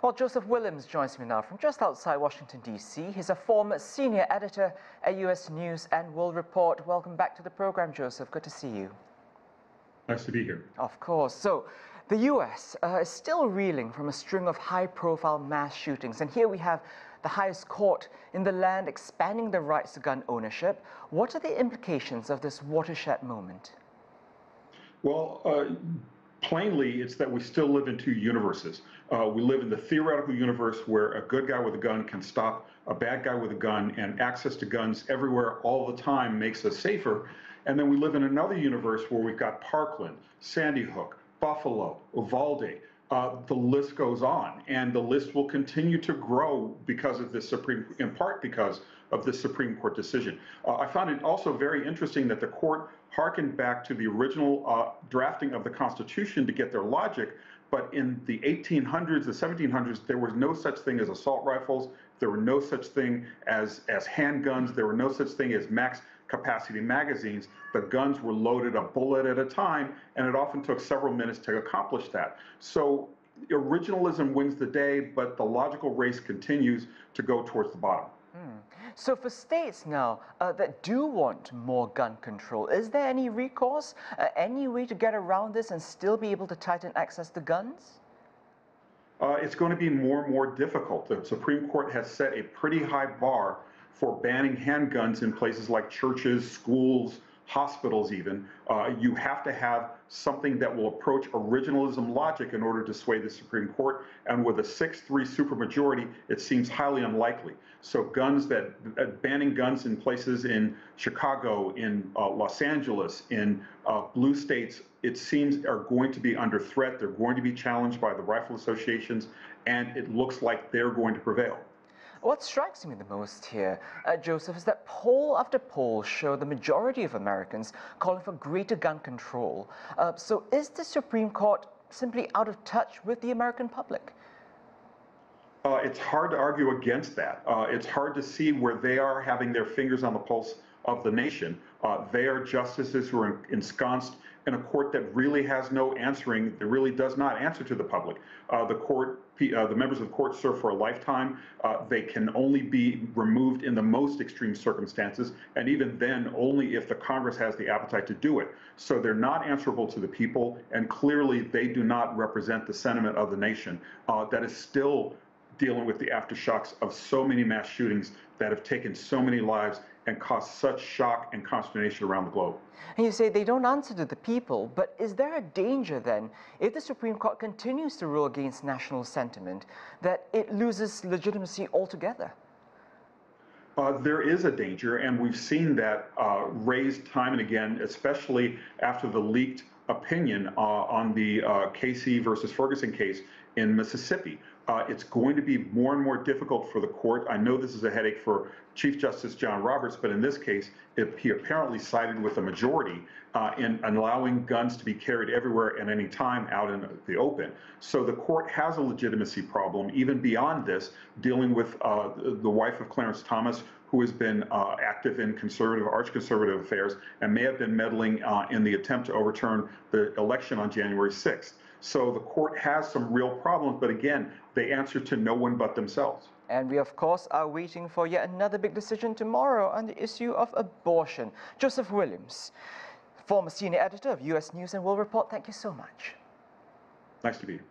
Well, Joseph Williams joins me now from just outside Washington, D.C. He's a former senior editor at U.S. News and World Report. Welcome back to the program, Joseph. Good to see you. Nice to be here. Of course. So, the U.S. Is still reeling from a string of high-profile mass shootings. And here we have the highest court in the land expanding the rights to gun ownership. What are the implications of this watershed moment? Well, plainly, it's that we still live in two universes. We live in the theoretical universe where a good guy with a gun can stop a bad guy with a gun, and access to guns everywhere all the time makes us safer. And then we live in another universe where we've got Parkland, Sandy Hook, Buffalo, Uvalde. The list goes on, and the list will continue to grow because of this in part because of this Supreme Court decision. I found it also very interesting that the court hearkened back to the original drafting of the Constitution to get their logic, but in the 1800s, the 1700s, there was no such thing as assault rifles. There were no such thing as handguns. There were no such thing as max capacity magazines. The guns were loaded a bullet at a time, and it often took several minutes to accomplish that. So originalism wins the day, but the logical race continues to go towards the bottom. So for states now that do want more gun control, is there any recourse, any way to get around this and still be able to tighten access to guns? It's going to be more and more difficult. The Supreme Court has set a pretty high bar for banning handguns in places like churches, schools, hospitals even. You have to have something that will approach originalism logic in order to sway the Supreme Court, and with a 6-3 supermajority, it seems highly unlikely. So banning guns in places in Chicago, in Los Angeles, in blue states, it seems are going to be under threat. They're going to be challenged by the rifle associations, and it looks like they're going to prevail. What strikes me the most here, Joseph, is that poll after poll show the majority of Americans calling for greater gun control. So is the Supreme Court simply out of touch with the American public? It's hard to argue against that. It's hard to see where they are having their fingers on the pulse of the nation. They are justices who are ensconced in a court that really has no answering, that really does not answer to the public. The members of the court serve for a lifetime. They can only be removed in the most extreme circumstances, and even then, only if the Congress has the appetite to do it. So they're not answerable to the people, and clearly they do not represent the sentiment of the nation that is still dealing with the aftershocks of so many mass shootings that have taken so many lives and caused such shock and consternation around the globe. And you say they don't answer to the people, but is there a danger then, if the Supreme Court continues to rule against national sentiment, that it loses legitimacy altogether? There is a danger, and we've seen that raised time and again, especially after the leaked opinion on the Casey versus Ferguson case in Mississippi. It's going to be more and more difficult for the court. I know this is a headache for Chief Justice John Roberts, but in this case, he apparently sided with the majority in allowing guns to be carried everywhere at any time out in the open. So the court has a legitimacy problem, even beyond this, dealing with the wife of Clarence Thomas, who has been active in arch-conservative affairs and may have been meddling in the attempt to overturn the election on January 6th. So the court has some real problems, but again, they answer to no one but themselves. And we, of course, are waiting for yet another big decision tomorrow on the issue of abortion. Joseph Williams, former senior editor of U.S. News and World Report, thank you so much. Nice to be here.